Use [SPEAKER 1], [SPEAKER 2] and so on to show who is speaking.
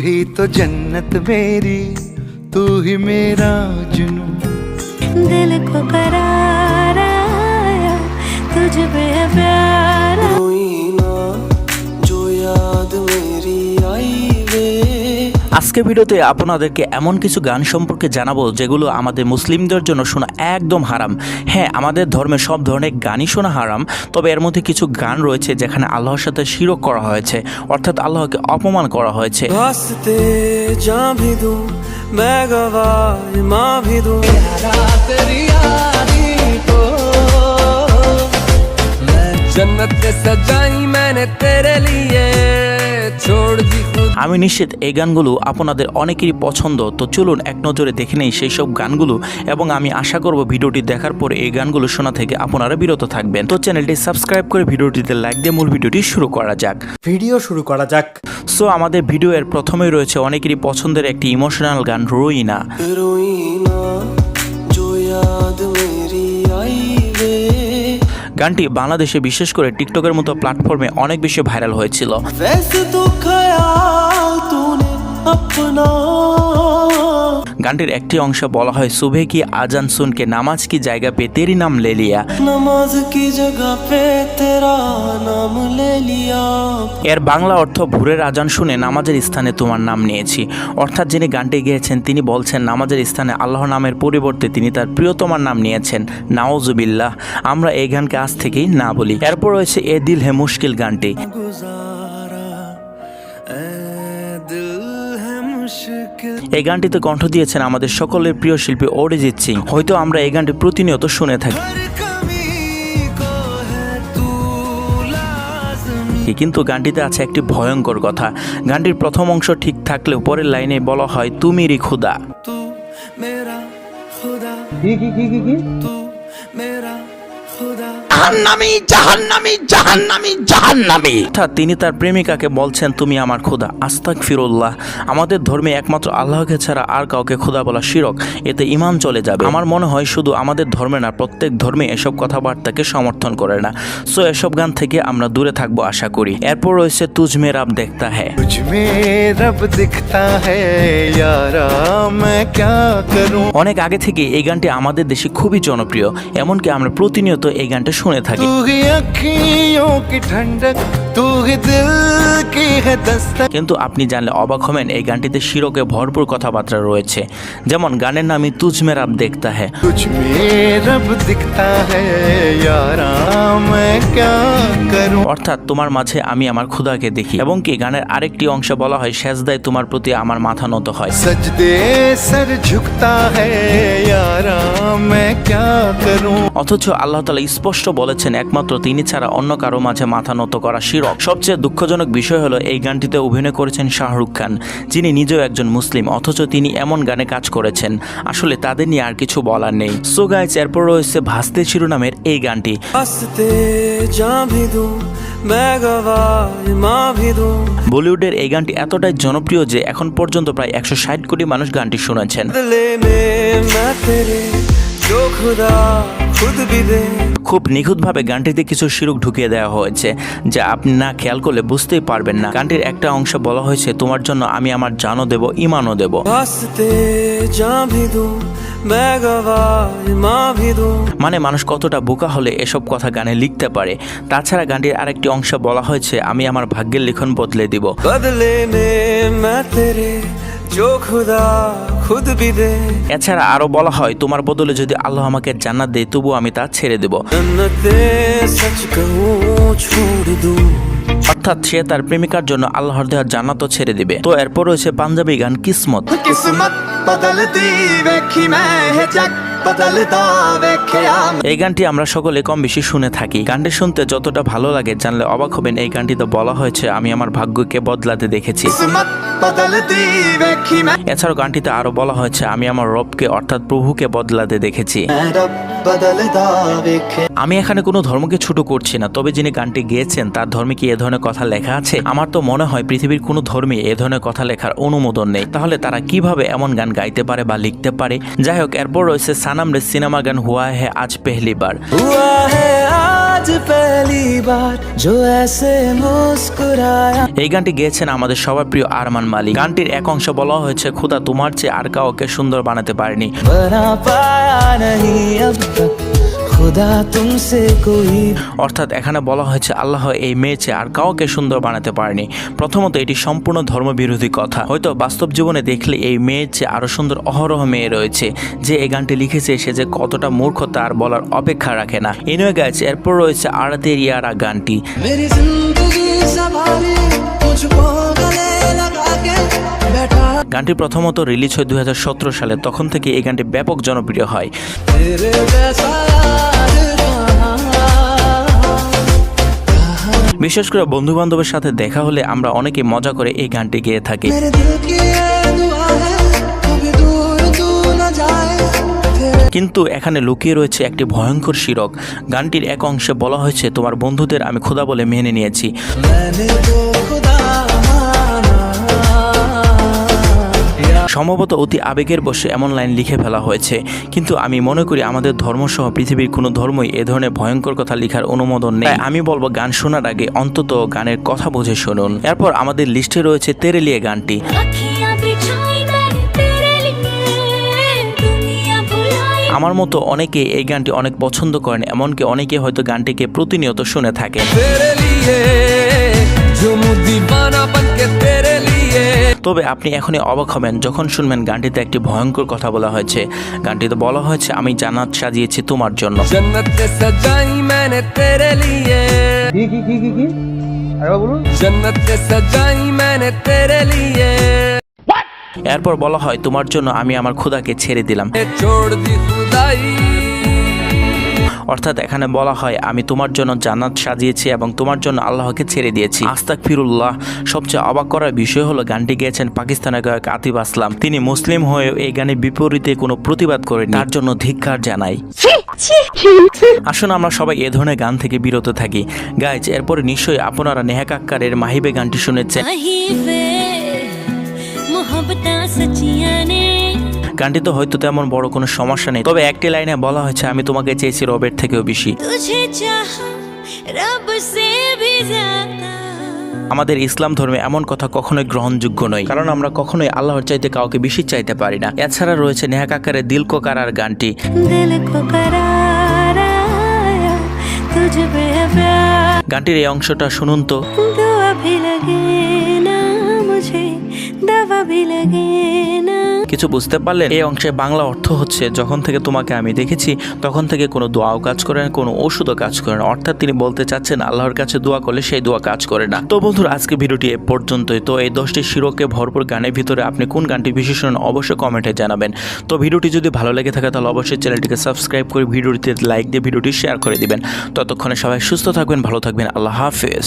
[SPEAKER 1] ही तो जन्नत मेरी, तू ही मेरा जुनून।
[SPEAKER 2] दिल को करार आया तुझ पे प्यार।
[SPEAKER 3] कोई ना जो याद मेरी आई वे।
[SPEAKER 4] আজকে ভিডিওতে আপনাদেরকে এমন কিছু গান সম্পর্কে জানাবো যেগুলো আমাদের মুসলিমদের জন্য শোনা একদম হারাম। হ্যাঁ, আমাদের ধর্মে সব ধরনের গানই শোনা হারাম, তবে এর মধ্যে কিছু গান রয়েছে যেখানে আল্লাহর সাথে শিরক করা হয়েছে, অর্থাৎ আল্লাহকে অপমান করা হয়েছে।
[SPEAKER 3] ভাসতে যা भी दूं मैं गवाह मां भी दूं तेरी यारी को मैं जन्नत सजाई मैंने तेरे लिए छोड़ दी।
[SPEAKER 4] আমি নিশ্চিত এই গানগুলো আপনাদের অনেকেরই পছন্দ, তো চলুন এক নজরে দেখে নেই সেই সব গানগুলো, এবং আমি আশা করব ভিডিওটি দেখার পরে এই গানগুলো শোনা থেকে আপনারা বিরত থাকবেন। তো চ্যানেলটি সাবস্ক্রাইব করে ভিডিওটিতে লাইক দিয়ে মূল ভিডিওটি শুরু করা যাক। সো আমাদের ভিডিও এর প্রথমেই রয়েছে অনেকেরই পছন্দের একটি ইমোশনাল গান, রোইনা। গানটি বাংলাদেশে বিশেষ করে টিকটকের মতো প্ল্যাটফর্মে অনেক বেশি ভাইরাল হয়েছিল। গানটির একটি অংশে বলা হয়, সুবে কি আজান সুনকে নামাজ কি জায়গা পে তেরি নাম লে লিয়া।
[SPEAKER 3] নামাজ কি জায়গা পে তেরা নাম লে লিয়া।
[SPEAKER 4] এর বাংলা অর্থ, ভোরের আজান শুনে নামাজের স্থানে তোমার নাম নিয়েছি। অর্থাৎ যিনি গানটি গেয়েছেন তিনি বলছেন নামাজের স্থানে আল্লাহর নামের পরিবর্তে তিনি তার প্রিয়তমার নাম নিয়েছেন। নাউজুবিল্লাহ, আমরা এই গানকে আজ থেকেই না বলি। এরপর রয়েছে এ দিল হে মুশকিল গানটি। এই গানটিতে কণ্ঠ দিয়েছেন আমাদের সকলের প্রিয় শিল্পী অরিজিৎ সিং। হয়তো আমরা এই গানটি প্রতিনিয়ত শুনে থাকি, কিন্তু গানটিতে আছে একটি ভয়ঙ্কর কথা। গানটির প্রথম অংশ ঠিক থাকলেও পরের লাইনে বলা হয় তুমিরি খুদা। অর্থাৎ তিনি তার প্রেমিকাকে বলছেন তুমি আমার খোদা। আস্তাগফিরুল্লাহ। আমাদের ধর্মে একমাত্র আল্লাহকে ছাড়া আর কাউকে খোদা বলা শিরক, এতে ঈমান চলে যাবে। আমার মনে হয় শুধু আমাদের ধর্মে না, প্রত্যেক ধর্মে এসব কথাবার্তাকে সমর্থন করে না। সো এসব গান থেকে আমরা দূরে থাকবো আশা করি। এরপর রয়েছে তুঝ মে রব দেখতা হ্যায়।
[SPEAKER 1] तुझ में रब दिखता है यारा मैं क्या करूं।
[SPEAKER 4] অনেক আগে থেকে এই গানটি আমাদের দেশে খুবই জনপ্রিয়, এমনকি আমরা প্রতিনিয়ত এই গানটা শুনে থাকি।
[SPEAKER 1] तू ही अखियों की ठंडक, तू ही दिल की है दस्तक।
[SPEAKER 4] কিন্তু আপনি জানলে অবাক হবেন এই গানটিতে শিরকে ভরপুর কথাবার্তা রয়েছে। যেমন গানের নামই তুঝ মে রব দেখতা হ্যায়।
[SPEAKER 1] तुझ में रब दिखता है यारा मैं क्या करूं।
[SPEAKER 4] অর্থাৎ তোমার মাঝে আমি আমার খোদাকে দেখি। এবং কি গানের আরেকটি অংশে বলা হয়, সেজদায় তোমার প্রতি আমার মাথা নত হয়।
[SPEAKER 1] सजदे सर झुकता है यारा मैं क्या करूं।
[SPEAKER 4] অথচ আল্লাহ তাআলা স্পষ্ট বলেছেন একমাত্র তিনি ছাড়া অন্য কারো মাঝে মাথা নত করা শিরক। সবচেয়ে দুঃখজনক বিষয় হলো এই গানটিতে অভিনয় করেছেন শাহরুখ খান, যিনি নিজেও একজন মুসলিম, অথচ তিনি এমন গানে কাজ করেছেন। আসলে তাদের নিয়ে আর কিছু বলার নেই। সো গাইস, এরপর রয়েছে ভাসতে শিরোনামের এই গানটি। বলিউডের এই গানটি এতটাই জনপ্রিয় যে এখন পর্যন্ত প্রায় 160 কোটি মানুষ গানটি শুনেছেন। খুব নিখুঁতভাবে গানটিতে কিছু শিরক ঢুকিয়ে দেওয়া হয়েছে যা আপনি না খেয়াল করলে বুঝতেই পারবেন না। গানটির একটা অংশ বলা হয়েছে, তোমার জন্য আমি আমার জানও দেব, ইমানও দেব। মানে মানুষ কতটা বোকা হলে এসব কথা গানে লিখতে পারে। তাছাড়া গানটির আরেকটি অংশ বলা হয়েছে, আমি আমার ভাগ্যের লিখন বদলে দিব। এছাড়া আরো বলা হয়, তোমার বদলে যদি আল্লাহ আমাকে জান্নাত দেয় তবু আমি তা ছেড়ে দেব। অর্থাৎ সে তার প্রেমিকার জন্য আল্লাহর দেওয়া জান্নাতও ছেড়ে দিবে। তো এরপর রয়েছে পাঞ্জাবি গান কিসমত। এই গানটি আমরা সকলে কম বেশি শুনে থাকি। গানটি শুনতে যতটা ভালো লাগে জানলে অবাক হবেন এই গানটিতে বলা হয়েছে, আমি আমার ভাগ্যকে বদলাতে দেখেছি। এছাড়াও গানটিতে আরো বলা হয়েছে, আমি আমার রবকে অর্থাৎ প্রভুকে বদলাতে দেখেছি। আমি এখানে কোনো ধর্মকে ছোট করছি না, তবে যিনি গানটি গেয়েছেন তার ধর্মে কি এ ধরনের কথা লেখা আছে? আমার তো মনে হয় পৃথিবীর কোনো ধর্মে এ ধরনের কথা লেখার অনুমোদন নেই। তাহলে তারা কিভাবে এমন গান গাইতে পারে বা লিখতে পারে? যাই হোক, এরপর রয়েছে সানাম রে সিনেমা গান হুয়া হে আজ পেহলি বার।
[SPEAKER 3] आज पहली बार जो ऐसे मुस्कुराया।
[SPEAKER 4] এই গানটি গেয়েছেন আমাদের সবার প্রিয় আরমান মালিক। গানটির এক অংশ বলা হয়েছে, খোদা তোমার চেয়ে আর কাউকে সুন্দর বানাতে পারেনি।
[SPEAKER 3] बना पाया नहीं अब तक खुदा तुमसे कोई।
[SPEAKER 4] অর্থাৎ এখানে বলা হয়েছে আল্লাহ এই মেয়ে চেয়ে আর কাউকে সুন্দর বানাতে পারেনি। প্রথমত এটি সম্পূর্ণ ধর্মবিরোধী কথা। হয়তো বাস্তব জীবনে দেখলে এই মেয়ের চেয়ে আরো সুন্দর অহরহ মেয়ে রয়েছে। যে এই গানটি লিখেছে সে যে কতটা মূর্খ তার বলার অপেক্ষা রাখে না। এনিওয়ে গাইস, এরপর রয়েছে আরাতের ইয়ারা গানটি।
[SPEAKER 3] मेरी जिंदगी संभाली मुझको गले लगा के बैठा।
[SPEAKER 4] গানটি প্রথমত রিলিজ হয় 2017 সালে। তখন থেকে এই গানটি ব্যাপক জনপ্রিয় হয়।
[SPEAKER 3] तेरे जैसा यार कहाँ।
[SPEAKER 4] বিশেষ করে বন্ধু বান্ধবের সাথে দেখা হলে আমরা অনেকে মজা করে এই গানটি গেয়ে থাকি।
[SPEAKER 3] मेरे दिल की ये दुआ है कभी दूर तू न जाए। तेरे
[SPEAKER 4] কিন্তু এখানে লুকিয়ে রয়েছে একটি ভয়ঙ্কর শিরক। গানটির এক অংশে বলা হয়েছে, তোমার বন্ধুদের আমি খোদা বলে মেনে নিয়েছি।
[SPEAKER 3] मैंने तो खुदा माना।
[SPEAKER 4] সম্ভবত অতি আবেগের বশে এমন লাইন লিখে ফেলা হয়েছে। কিন্তু আমি মনে করি আমাদের ধর্মসহ পৃথিবীর কোনো ধর্মই এ ধরনের ভয়ঙ্কর কথা লেখার অনুমোদন নেই। তাই আমি বলবো গান শোনার আগে অন্তত গানের কথা বুঝে শুনুন। এরপর আমাদের লিস্টে রয়েছে তেরে লিয়ে গানটি।
[SPEAKER 2] अखियां बिछाई मैंने तेरे लिए दुनिया भुलाई।
[SPEAKER 4] আমার মতো অনেকে এই গানটি অনেক পছন্দ করেন, এমনকি অনেকে হয়তো গানটিকে প্রতিনিয়ত শুনে থাকেন।
[SPEAKER 3] तेरे लिए जो मुझ दीवाना बन के तेरे लिए।
[SPEAKER 4] তবে আপনি এখনই অবাক হবেন যখন শুনবেন গানটিতে একটি ভয়ঙ্কর কথা বলা হয়েছে। গানটিতে বলা হয়েছে, আমি জান্নাত সাজিয়েছি তোমার জন্য।
[SPEAKER 3] जन्नत सजाई मैंने तेरे लिए। जन्नत सजाई मैंने तेरे लिए।
[SPEAKER 4] এরপর বলা হয়, তোমার জন্য আমি আমার খোদাকে ছেড়ে দিলাম।
[SPEAKER 3] छोड़ दी खुदाई।
[SPEAKER 4] অর্থাৎ এখানে বলা হয়, আমি তোমার জন্য জান্নাত সাজিয়েছি এবং তোমার জন্য আল্লাহকে ছেড়ে দিয়েছি। আস্তাগফিরুল্লাহ। সবচেয়ে অবাক করার বিষয় হলো গানটি গেয়েছেন পাকিস্তানের গায়ক আতিফ আসলাম। তিনি মুসলিম হয়েও এই গানের বিপরীতে কোনো প্রতিবাদ করেন, তার জন্য ধিক্কার জানাই। আসুন আমরা সবাই এ ধরনের গান থেকে বিরত থাকি। গাইজ, এরপরে নিশ্চয়ই আপনারা নেহা কাক্কারের মাহিবে গানটি শুনেছেন।
[SPEAKER 2] মাহিবে মোহব্বতাं সচিয়াঁ নে।
[SPEAKER 4] গানটিতে হয়তো তেমন বড় কোনো সমস্যা নেই, তবে একটি লাইনে বলা হয়েছে, আমি তোমাকে চেয়েছি রবের থেকেও বেশি।
[SPEAKER 2] तुझे चाहा रब से भी ज्यादा।
[SPEAKER 4] আমাদের ইসলাম ধর্মে এমন কথা কখনোই গ্রহণযোগ্য নয়, কারণ আমরা কখনোই আল্লাহর চাইতে কাউকে বেশি চাইতে পারি না। এছাড়া রয়েছে নেহা কাক্কারের দিল কো কারার গানটি।
[SPEAKER 2] दिल को करार आया तुझ पे प्यार।
[SPEAKER 4] গানটির এই অংশটা শুনুন তো।
[SPEAKER 2] दुआ भी लगे ना मुझे दवा भी लगे ना।
[SPEAKER 4] কিছু বুঝতে পারলেন? এই অংশে বাংলা অর্থ হচ্ছে, যখন থেকে তোমাকে আমি দেখেছি তখন থেকে কোনো দোয়াও কাজ করে না, কোনো ওষুধও কাজ করে না। অর্থাৎ তিনি বলতে চাচ্ছেন আল্লাহর কাছে দোয়া করলে সেই দোয়া কাজ করে না। তো বন্ধুরা, আজকে ভিডিওটি এ পর্যন্তই। তো এই 10টি শিরকে ভরপুর গানের ভিতরে আপনি কোন গানটি বেশি শোনেন অবশ্যই কমেন্টে জানাবেন। তো ভিডিওটি যদি ভালো লেগে থাকে তাহলে অবশ্যই চ্যানেলটিকে সাবস্ক্রাইব করে ভিডিওটিতে লাইক দিয়ে ভিডিওটি শেয়ার করে দিবেন। ততক্ষণে সবাই সুস্থ থাকবেন, ভালো থাকবেন। আল্লাহ হাফেজ।